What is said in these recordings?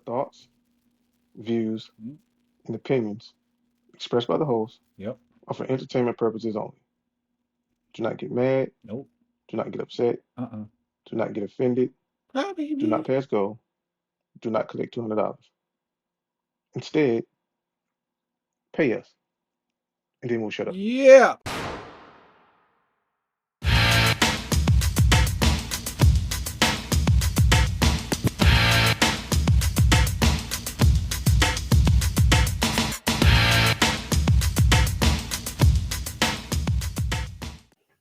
thoughts, views, Mhm. and opinions expressed by the host Yep. are for entertainment purposes only. Do not get mad. Nope. Do not get upset. Uh-uh. Do not get offended. Ah, Do not baby. pass go. Do not collect $200. Instead, pay us, and then we'll shut up. Yeah.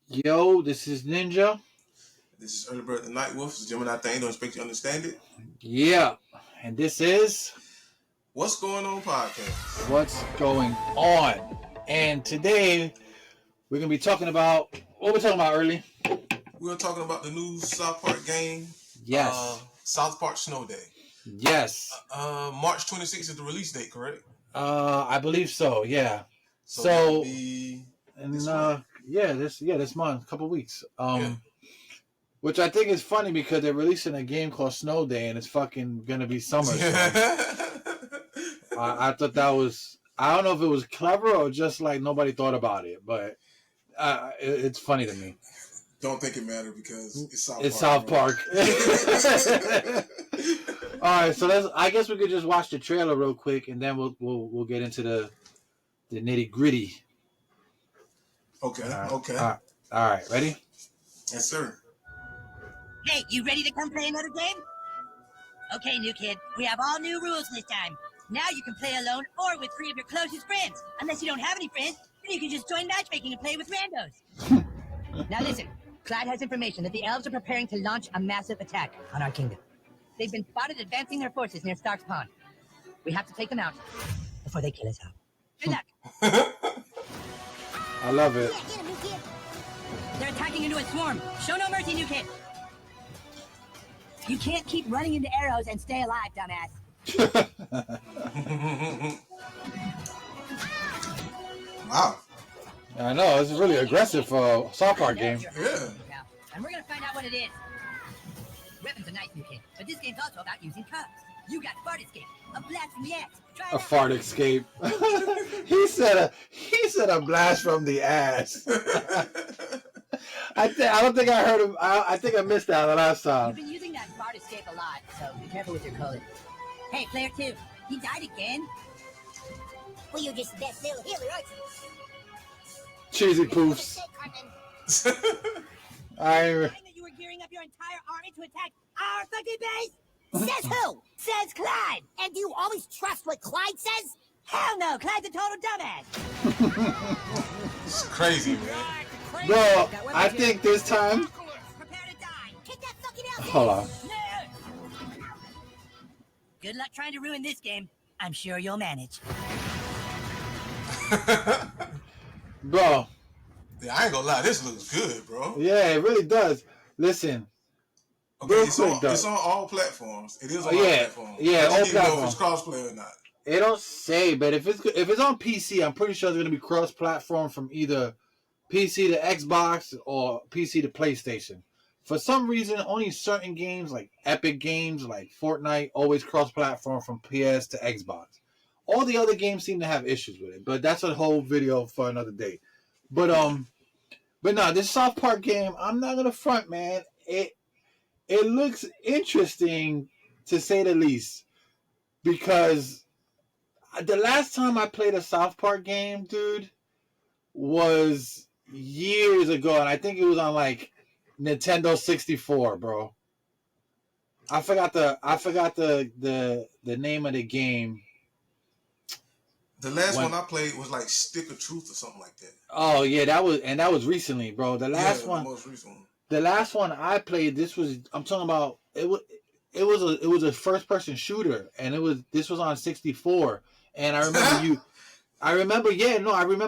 Yo, this is Ninja. This is Early Bird the Night Wolf. It's a Gemini thing. Don't expect you to understand it. Yeah. And this is What's going on, podcast? What's Going On. And today we're going to be talking about what we're talking about early. We were talking about the new South Park game. Yes. South Park Snow Day. Yes. March 26th is the release date, correct? I believe so. Yeah. So that would be and this month? this month, a couple weeks. Yeah. Which I think is funny because they're releasing a game called Snow Day and it's fucking gonna be summer. So I thought that was, I don't know if it was clever or just like nobody thought about it, but it's funny to me. Don't think it mattered because it's South It's Park. South Park. All right, so I guess we could just watch the trailer real quick and then we'll get into the nitty gritty. Okay. Okay. All right, ready? Yes, sir. Hey, you ready to come play another game? Okay, new kid, we have all new rules this time. Now you can play alone or with 3 of your closest friends. Unless you don't have any friends, then you can just join matchmaking and play with randos. Now listen, Clyde has information that the elves are preparing to launch a massive attack on our kingdom. They've been spotted advancing their forces near Stark's Pond. We have to take them out before they kill us all. Good luck. I love it. Get him, new kid. They're attacking into a swarm. Show no mercy, new kid. You can't keep running into arrows and stay alive, dumbass. Wow. I know, it's a really aggressive South Park game. Yeah. And we're gonna find out what it is. Weapons are nice, new kid, but this game's also about using cops. You got fart escape, a blast from the axe. Try it A out. fart escape. he said a blast from the ass. I don't think I heard him. I think I missed that the last You've time. been using that fart escape a lot, so be careful with your code. Hey, player 2, he died again? Well, you're just the best little healer, aren't you? Cheesy poofs. I Saying that you were gearing up your entire army to attack our fucking base? Says who? Says Clyde. And do you always trust what Clyde says? Hell no, Clyde's a total dumbass. It's crazy, man. bro, I think this time. Prepare to die. Kick that fucking out. Hold on. No. Good luck trying to ruin this game. I'm sure you'll manage. Bro, Yeah, I ain't gonna lie. This looks good, bro. yeah, it really does. Listen, Okay, real it's quick, though. on all platforms. It is on Oh, all yeah. platforms. Yeah, I just all need to know if platforms. it's crossplay or not. it don't say, but if it's on PC, I'm pretty sure it's gonna be cross-platform from either PC to Xbox or PC to PlayStation. For some reason, only certain games like Epic games like Fortnite always cross-platform from PS to Xbox. All the other games seem to have issues with it, but that's a whole video for another day. But no, this South Park game, I'm not gonna front, man. It looks interesting to say the least, because the last time I played a South Park game, dude, was years ago, and I think it was on like Nintendo 64, bro. I forgot the name of the game. The last When- one I played was like Stick of Truth or something like that. Oh yeah, that was recently, bro. The last one, the most recent one. the last one I played, I'm talking about it was a first person shooter, and this was on 64, and I remember I remember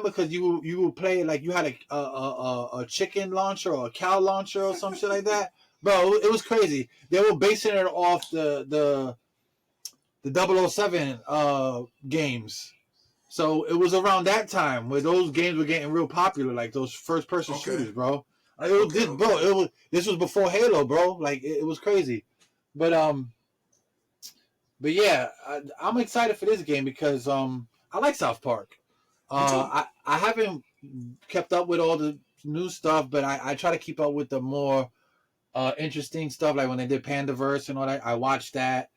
because you would play like you had a chicken launcher or a cow launcher or some shit like that, bro. It was crazy. They were basing it off the 007 games. So it was around that time where those games were getting real popular, like those first person Okay. shooters, bro. Okay. This was before Halo, bro. Like it was crazy. But But yeah, I'm excited for this game because I like South Park. Me too. I haven't kept up with all the new stuff, but I try to keep up with the more interesting stuff, like when they did Pandaverse and all that. I watched that,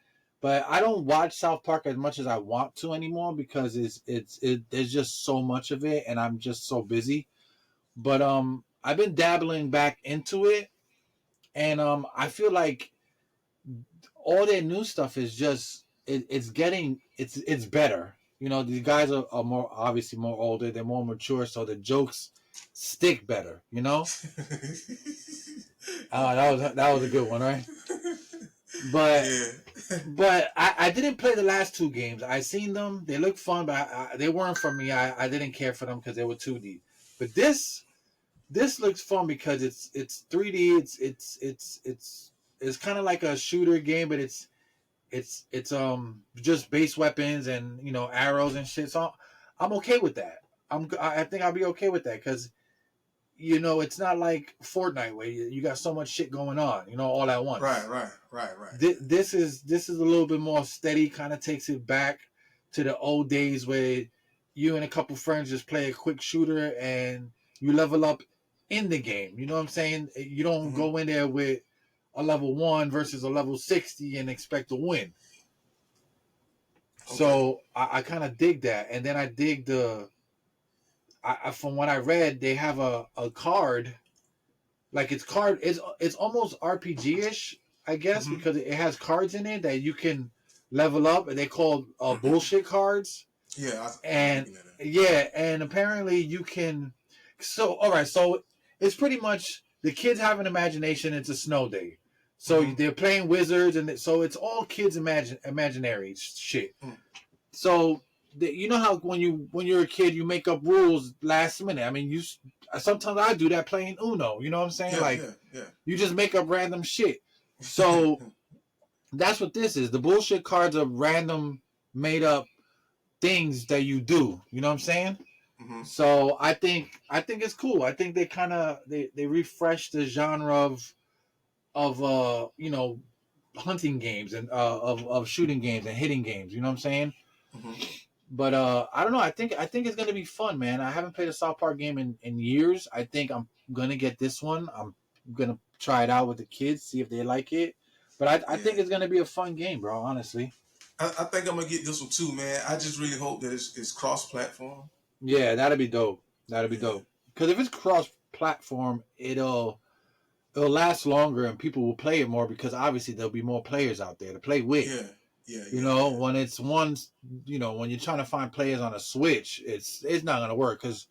but I don't watch South Park as much as I want to anymore because there's just so much of it, and I'm just so busy. But I've been dabbling back into it, and I feel like all their new stuff is just it's getting it's better. You know, these guys are more obviously more older, they're more mature, so the jokes stick better. You know, that was a good one, right? But Yeah. I didn't play the last two games. I seen them; they looked fun, but they weren't for me. I didn't care for them because they were 2D. But this looks fun because it's 3D. It's kind of like a shooter game, but it's just base weapons and arrows and shit. So I'm okay with that. I think I'll be okay with that because it's not like Fortnite where you got so much shit going on, all at once. Right. This is a little bit more steady. Kind of takes it back to the old days where you and a couple friends just play a quick shooter and you level up in the game. You know what I'm saying? You don't go in there with a level 1 versus a level 60 and expect to win. Okay. So I kind of dig that, and then I dig from what I read, they have a card, like it's almost RPG-ish, I guess, because it has cards in it that you can level up, and they call bullshit cards. Yeah, and apparently you can. So all right, so it's pretty much the kids have an imagination. It's a snow day, so they're playing wizards, and so it's all kids' imaginary shit. So you know how when you're a kid you make up rules last minute. I mean, sometimes I do that playing Uno. You know what I'm saying? You just make up random shit. So that's what this is. The bullshit cards are random made up things that you do. You know what I'm saying? So I think it's cool. I think they kind of they refresh the genre of hunting games and of shooting games and hitting games. You know what I'm saying? But I don't know. I think it's gonna be fun, man. I haven't played a South Park game in years. I think I'm gonna get this one. I'm gonna try it out with the kids, see if they like it. But I think it's gonna be a fun game, bro. Honestly. I think I'm gonna get this one too, man. I just really hope that it's cross-platform. Yeah, that'd be dope. That'd be dope. Because if it's cross-platform, it'll last longer and people will play it more because obviously there'll be more players out there to play with. When it's one, when you're trying to find players on a Switch, it's not gonna work because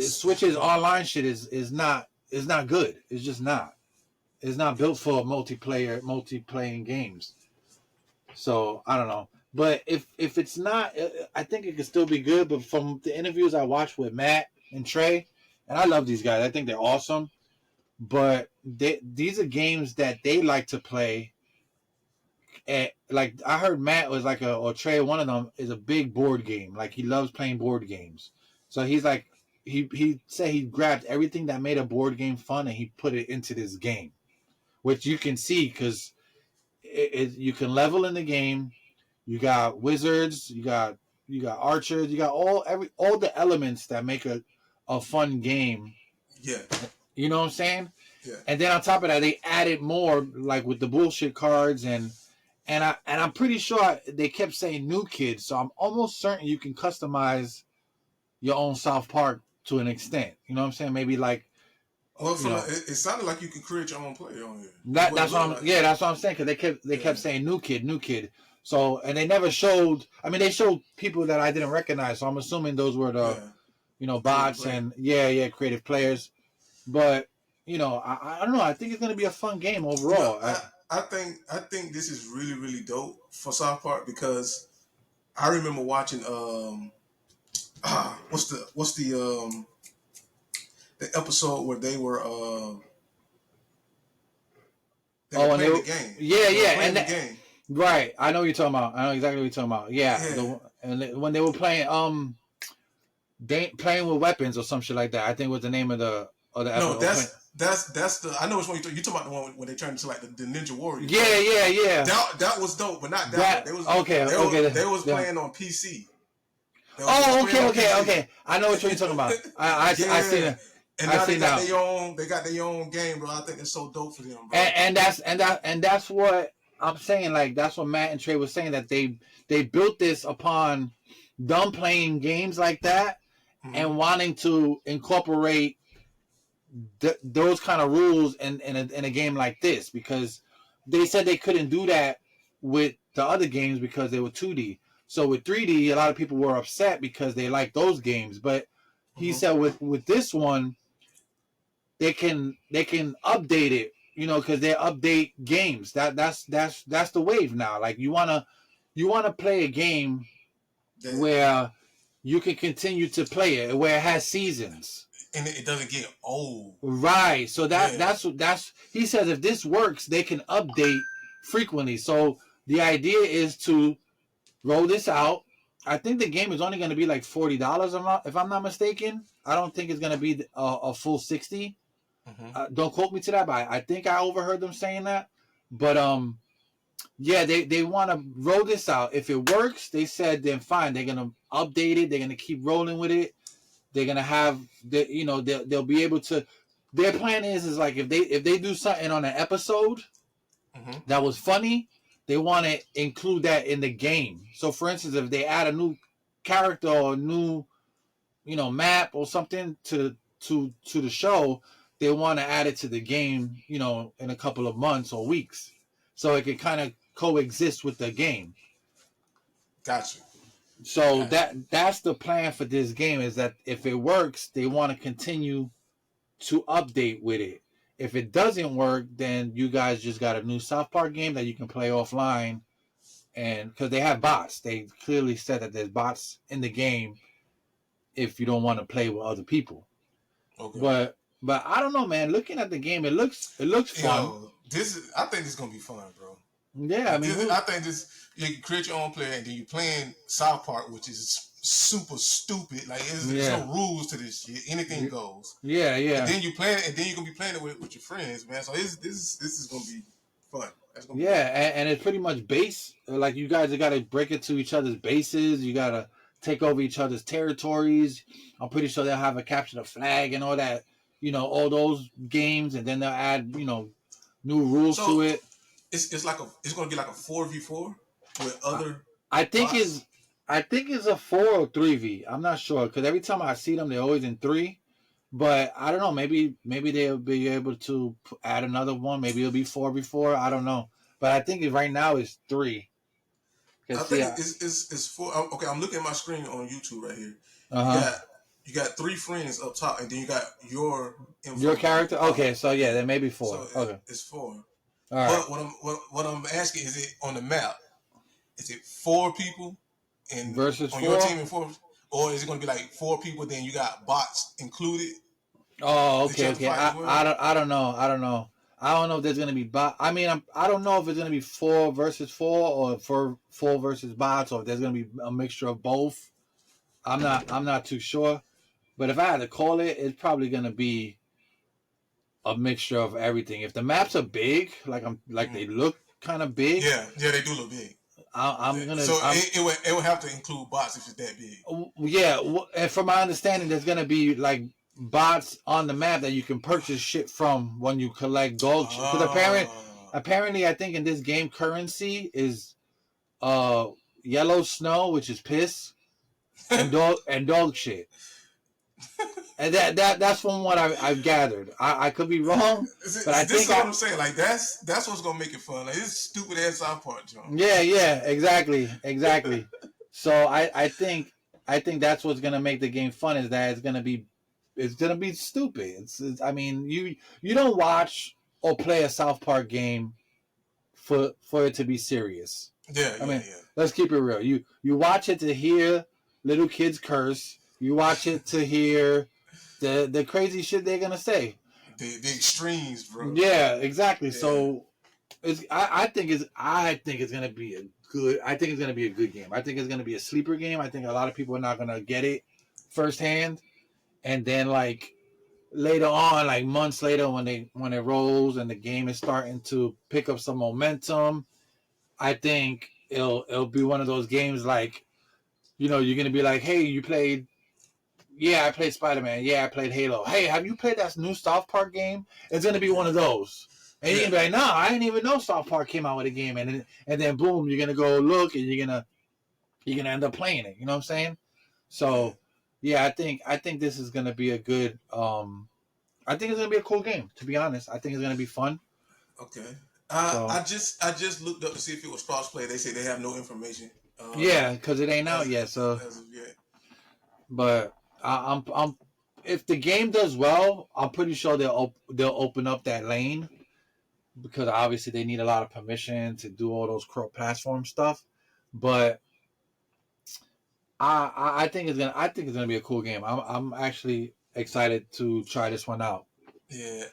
Switch's online shit is not good. It's just not. It's not built for multi-playing games. So I don't know, but if it's not, I think it could still be good. But from the interviews I watched with Matt and Trey, and I love these guys. I think they're awesome. But these are games that they like to play. And like I heard Matt was like or Trey, one of them is a big board game. Like he loves playing board games. So he's like he said he grabbed everything that made a board game fun and he put it into this game, which you can see because you can level in the game. You got wizards, you got archers, you got all the elements that make a fun game. Yeah. You know what I'm saying? Yeah. And then on top of that, they added more like with the bullshit cards and I'm pretty sure they kept saying new kids, so I'm almost certain you can customize your own South Park to an extent. You know what I'm saying? Maybe like. Well, it sounded like you could create your own player on here. That's what I'm saying because they kept saying new kid. So and they never showed. I mean, they showed people that I didn't recognize. So I'm assuming those were the, bots and creative players. But I don't know. I think it's gonna be a fun game overall. I think this is really, really dope for South Park because I remember watching what's the episode where they were playing the game. And the game. Right. I know what you're talking about. I know exactly what you're talking about. Yeah. When they were playing playing with weapons or some shit like that. I think was the name of the or the No, episode. that's the. I know which one you're talking about. The one when they turned into like the Ninja Warriors. Yeah. That was dope, but not that one. They was They was playing on PC. Okay. I know what you're talking about. I seen it. And now they got their own game, bro. I think it's so dope for them, bro. And that's what I'm saying. Like that's what Matt and Trey was saying, that they built this upon them playing games like that and wanting to incorporate those kind of rules in a game like this, because they said they couldn't do that with the other games because they were 2D. So with 3D, a lot of people were upset because they like those games. But he said with this one, they can update it, because they update games. That's the wave now. Like you wanna play a game where you can continue to play it, where it has seasons. And it doesn't get old. Right. So that's he says if this works, they can update frequently. So the idea is to roll this out. I think the game is only going to be like $40 if I'm not mistaken. I don't think it's going to be a full 60. Don't quote me to that, but I think I overheard them saying that. But yeah, they want to roll this out. If it works, they said then fine. They're going to update it. They're going to keep rolling with it. They're going to have they'll be able to. Their plan is like if they do something on an episode that was funny, they want to include that in the game. So, for instance, if they add a new character or a new, map or something to the show, they want to add it to the game, in a couple of months or weeks, so it can kind of coexist with the game. Gotcha. So that's the plan for this game, is that if it works, they want to continue to update with it. If it doesn't work, then you guys just got a new South Park game that you can play offline. And because they have bots, they clearly said that there's bots in the game if you don't want to play with other people. Okay. But I don't know, man. Looking at the game, it looks fun. I think this is gonna be fun, bro. Yeah, I mean, I think you can create your own player, and then you playing South Park, which is super stupid. Like there's no rules to this shit. Anything goes. Yeah. And then you play it, and then you're gonna be playing it with your friends, man. So this is gonna be fun. That's gonna be fun. And it's pretty much base. Like you guys have got to break into each other's bases. You got to take over each other's territories. I'm pretty sure they'll have a capture the flag and all that. All those games, and then they'll add new rules to it. It's gonna be like a 4v4 with other. I think it's a 4 or 3v. I'm not sure, because every time I see them, they're always in 3. But I don't know. Maybe they'll be able to add another one. Maybe it'll be 4v4. I don't know. But I think right now it's 3. I think it's 4. Okay, I'm looking at my screen on YouTube right here. You got 3 friends up top, and then you got your character. Okay, so yeah, there may be 4. So okay, it's 4. All right. But what I'm asking, is it on the map? Is it 4 people versus on 4? Your team and 4, or is it going to be like 4 people? Then you got bots included. Oh, okay. I don't know. I don't know if there's going to be bot. I mean, I don't know if it's going to be 4 versus 4 or 4 versus bots, or if there's going to be a mixture of both. I'm not too sure. But if I had to call it, it's probably going to be a mixture of everything. If the maps are big, they look kind of big. Yeah, they do look big. It would have to include bots if it's that big. Yeah, and from my understanding, there's going to be like bots on the map that you can purchase shit from when you collect gold. Because apparently, I think in this game, currency is yellow snow, which is piss, and dog shit. And that's from what I've gathered. I could be wrong, but I think what I'm saying. Like that's what's gonna make it fun. Like this stupid ass South Park joke. Yeah, exactly. So I think that's what's gonna make the game fun, is that it's gonna be stupid. I mean, you don't watch or play a South Park game for it to be serious. Yeah. Let's keep it real. You watch it to hear little kids curse. You watch it to hear the crazy shit they're gonna say. The extremes, bro. Yeah, exactly. Yeah. So I think it's gonna be a good game. I think it's gonna be a sleeper game. I think a lot of people are not gonna get it firsthand, and then like later on, like months later, when it rolls and the game is starting to pick up some momentum, I think it'll be one of those games like, you're gonna be like, hey, you played. Yeah, I played Spider-Man. Yeah, I played Halo. Hey, have you played that new South Park game? It's gonna be one of those. And you're gonna be like, no, I didn't even know South Park came out with a game. And then boom, you're gonna go look and you're gonna end up playing it. You know what I'm saying? So yeah, I think this is gonna be a good I think it's gonna be a cool game, to be honest. I think it's gonna be fun. Okay. So I just looked up to see if it was crossplay. They say they have no information. yeah, because it ain't out yet. So as of yet. but I'm if the game does well, I'm pretty sure they'll open up that lane, because obviously they need a lot of permission to do all those platform stuff. But I think it's gonna be a cool game. I'm actually excited to try this one out. Yeah.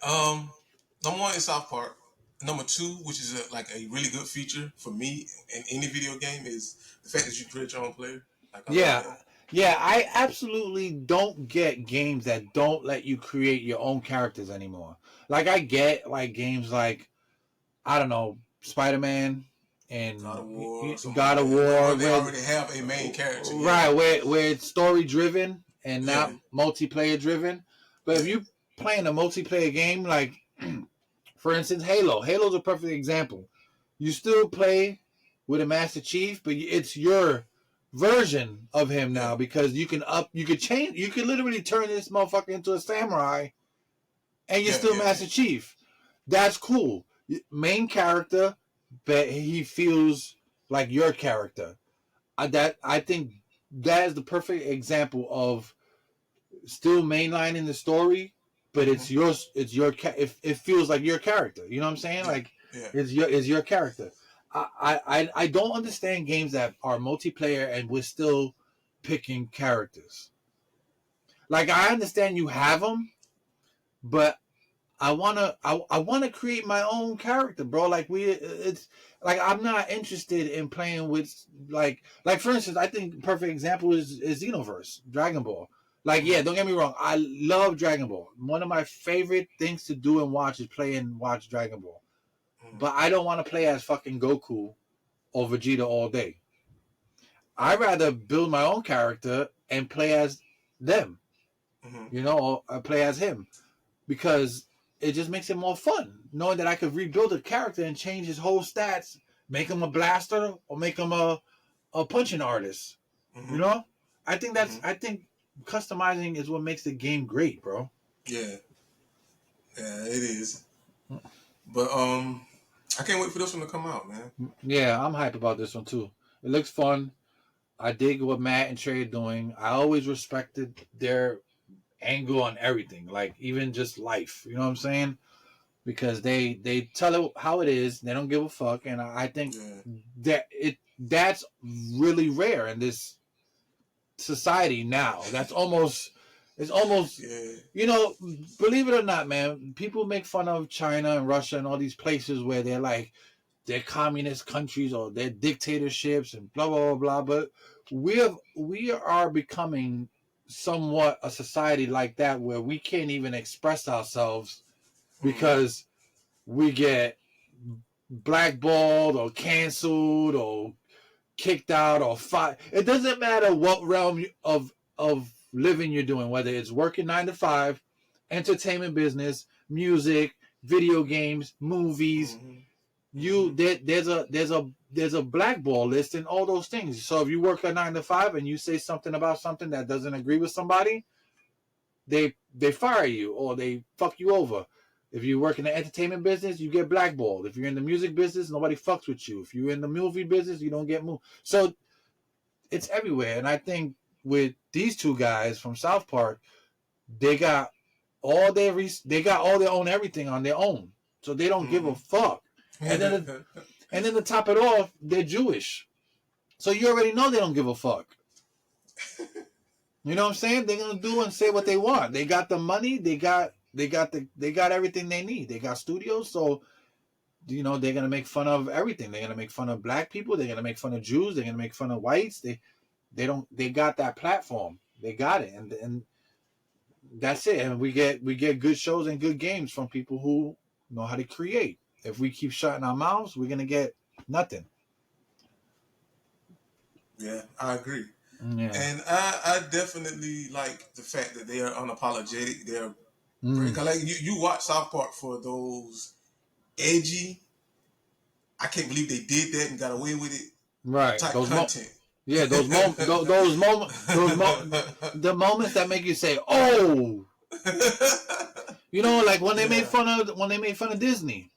Number one is South Park. Number two, which is like a really good feature for me in any video game, is the fact that you create your own player. Like, I love that. Yeah, I absolutely don't get games that don't let you create your own characters anymore. Like, I get like games like, I don't know, Spider-Man and God of War, where they already have a main character. Right, where it's story driven and not multiplayer driven. But if you playing a multiplayer game, like for instance, Halo's a perfect example. You still play with a Master Chief, but it's your version of him now, because you can change, you can literally turn this motherfucker into a samurai, and you're still Master Chief. That's cool. Main character, but he feels like your character. I think that is the perfect example of still mainlining the story, but it's yours. It's your. It feels like your character. You know what I'm saying? Like it's your character. I don't understand games that are multiplayer and we're still picking characters. Like, I understand you have them, but I wanna create my own character, bro. Like, it's like I'm not interested in playing with like for instance, I think perfect example is Xenoverse, Dragon Ball. Like, yeah, don't get me wrong, I love Dragon Ball. One of my favorite things to do and watch is play and watch Dragon Ball. But I don't want to play as fucking Goku or Vegeta all day. I'd rather build my own character and play as them, or play as him, because it just makes it more fun, knowing that I could rebuild a character and change his whole stats, make him a blaster or make him a punching artist. I think I think customizing is what makes the game great, bro. Yeah, it is. But I can't wait for this one to come out, man. Yeah, I'm hyped about this one too. It looks fun. I dig what Matt and Trey are doing. I always respected their angle on everything, like even just life. You know what I'm saying? Because they tell it how it is. They don't give a fuck, and I think that's really rare in this society now. It's almost believe it or not, man. People make fun of China and Russia and all these places where they're like, they're communist countries or they're dictatorships and blah blah blah blah. But we are becoming somewhat a society like that, where we can't even express ourselves because we get blackballed or canceled or kicked out or fired. It doesn't matter what realm of living you're doing, whether it's working 9 to 5, entertainment business, music, video games, movies. There's a blackball list in all those things. So if you work a 9 to 5 and you say something about something that doesn't agree with somebody, they fire you or they fuck you over. If you work in the entertainment business, you get blackballed. If you're in the music business, nobody fucks with you. If you're in the movie business, you don't get moved. So it's everywhere. And I think with these two guys from South Park, they got all their own everything on their own. So they don't give a fuck. And then to top it off, they're Jewish. So you already know they don't give a fuck. You know what I'm saying? They're gonna do and say what they want. They got the money. They got everything they need. They got studios, so they're gonna make fun of everything. They're gonna make fun of black people. They're gonna make fun of Jews. They're gonna make fun of whites. They got that platform. They got it, and That's it. And we get good shows and good games from people who know how to create. If we keep shutting our mouths, we're gonna get nothing. Yeah, I agree. Yeah. And I definitely like the fact that they are unapologetic. They're like you watch South Park for those edgy. I can't believe they did that and got away with it. Right. Type Those content. those moments, the moments that make you say, "Oh," you know, like when they made fun of Disney,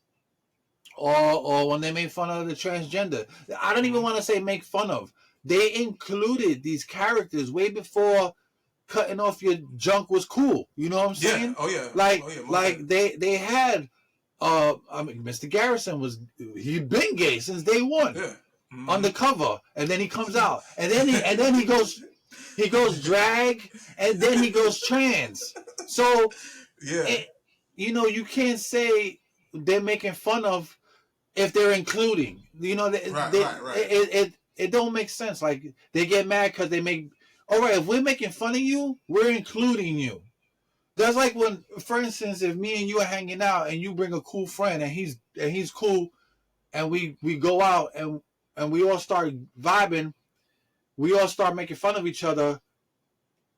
or when they made fun of the transgender. I don't even want to say make fun of. They included these characters way before cutting off your junk was cool. You know what I'm saying? Yeah. Oh yeah. Like they had. I mean, Mr. Garrison he'd been gay since day one. Yeah. Undercover, and then he comes out, and then he goes drag, and then he goes trans. So yeah, you know, you can't say they're making fun of if they're including. You know, right. It don't make sense. Like they get mad because they make. All right, if we're making fun of you, we're including you. That's like when, for instance, if me and you are hanging out and you bring a cool friend and he's cool, and we go out and we all start vibing, we all start making fun of each other.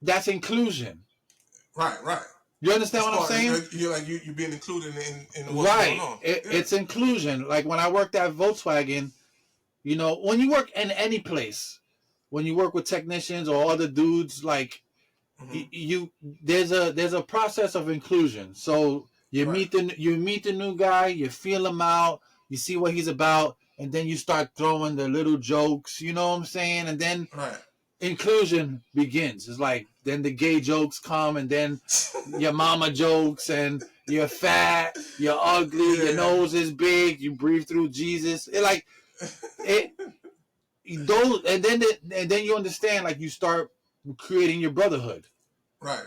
That's inclusion. Right. You understand what I'm saying? You're like you're being included in what's going on. It's inclusion. Like when I worked at Volkswagen, you know, when you work in any place, when you work with technicians or other dudes, like there's a process of inclusion. So you meet the new guy, you feel him out, you see what he's about, and then you start throwing the little jokes. You know what I'm saying? And then inclusion begins. It's like then the gay jokes come, and then your mama jokes, and you're fat, you're ugly, your nose is big, you breathe through Jesus. Those, and then you understand, like you start creating your brotherhood. Right.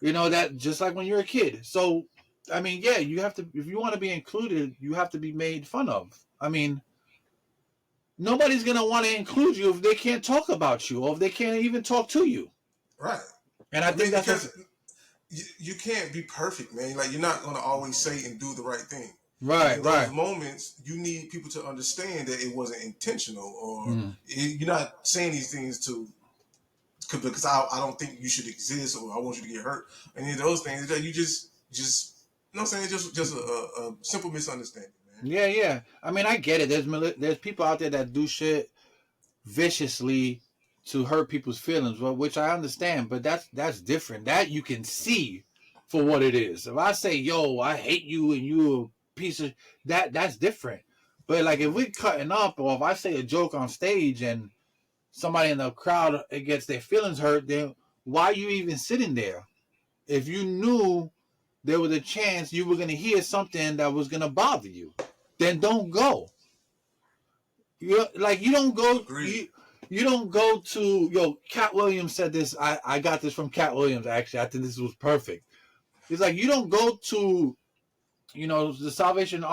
You know, that just like when you're a kid. So, I mean, yeah, you have to, if you want to be included, you have to be made fun of. I mean, nobody's going to want to include you if they can't talk about you or if they can't even talk to you. Right. And I think that's you can't be perfect, man. Like, you're not going to always say and do the right thing. Right. In those moments, you need people to understand that it wasn't intentional, or you're not saying these things because I don't think you should exist, or I want you to get hurt. Any of those things that you just you know what I'm saying? Just a simple misunderstanding, man. Yeah. I mean, I get it. There's people out there that do shit viciously to hurt people's feelings, which I understand, but that's different. That you can see for what it is. If I say, "Yo, I hate you," and you a piece of that's different. But like if we're cutting up, or if I say a joke on stage and somebody in the crowd gets their feelings hurt, then why are you even sitting there? If you knew there was a chance you were going to hear something that was going to bother you, then don't go. You don't go. You don't go to Cat Williams said this. I got this from Cat Williams. Actually, I think this was perfect. It's like you don't go to the Salvation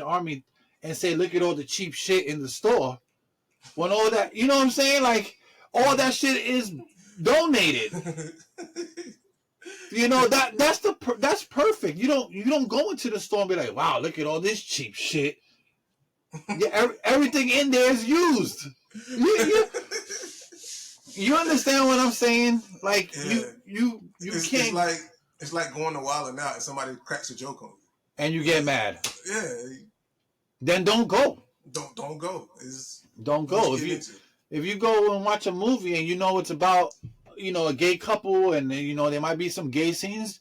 Army and say, "Look at all the cheap shit in the store." When all that, you know what I'm saying? Like all that shit is donated. You know that's perfect. You don't go into the store and be like, "Wow, look at all this cheap shit." Yeah, everything in there is used. You understand what I'm saying? Like you can't. It's like going to Wild 'N Out and somebody cracks a joke on you, and you get mad. Yeah. Then don't go. Don't go. Don't go. If you go and watch a movie and you know it's about a gay couple and there might be some gay scenes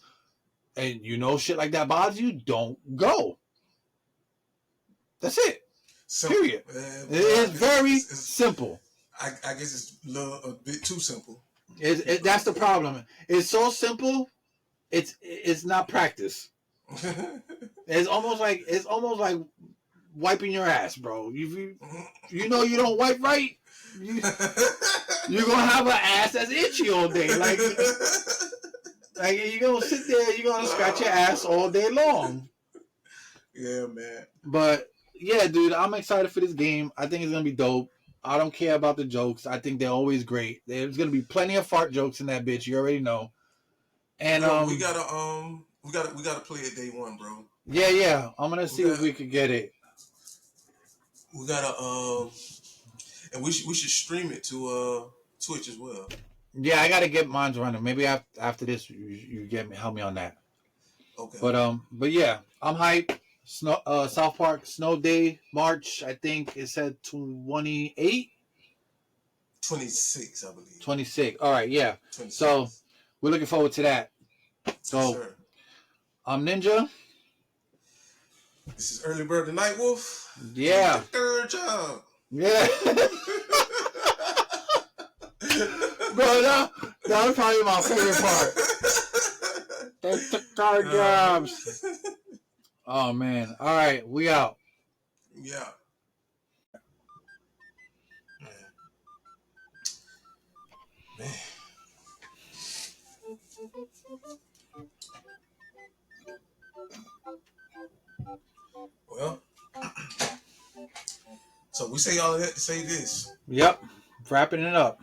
and shit like that bothers you, don't go. That's it. Simple. Period. It's very simple. I guess it's a bit too simple. That's the problem. It's so simple. It's not practice. It's almost like wiping your ass, bro. You don't wipe right, you're gonna have an ass that's itchy all day. Like you're gonna sit there, you're gonna scratch your ass all day long. Yeah, man. But yeah, dude, I'm excited for this game. I think it's gonna be dope. I don't care about the jokes. I think they're always great. There's gonna be plenty of fart jokes in that bitch. You already know. And we gotta play it day one, bro. yeah. I'm gonna see if we could get it. We gotta and we should stream it to Twitch as well. Yeah, I gotta get mine running. Maybe after this, you help me on that. Okay. But yeah, I'm hyped. South Park Snow Day, March. I think it said 28, 26, I believe. 26. All right, yeah. 26. So we're looking forward to that. So yes, sir. I'm Ninja. This is Early Bird the Night Wolf. Yeah. Third job. Yeah. Bro, that was probably my favorite part. They took our jobs. Oh man. All right, we out. Yeah. Man. Well, so we say all of that to say this. Yep. Wrapping it up.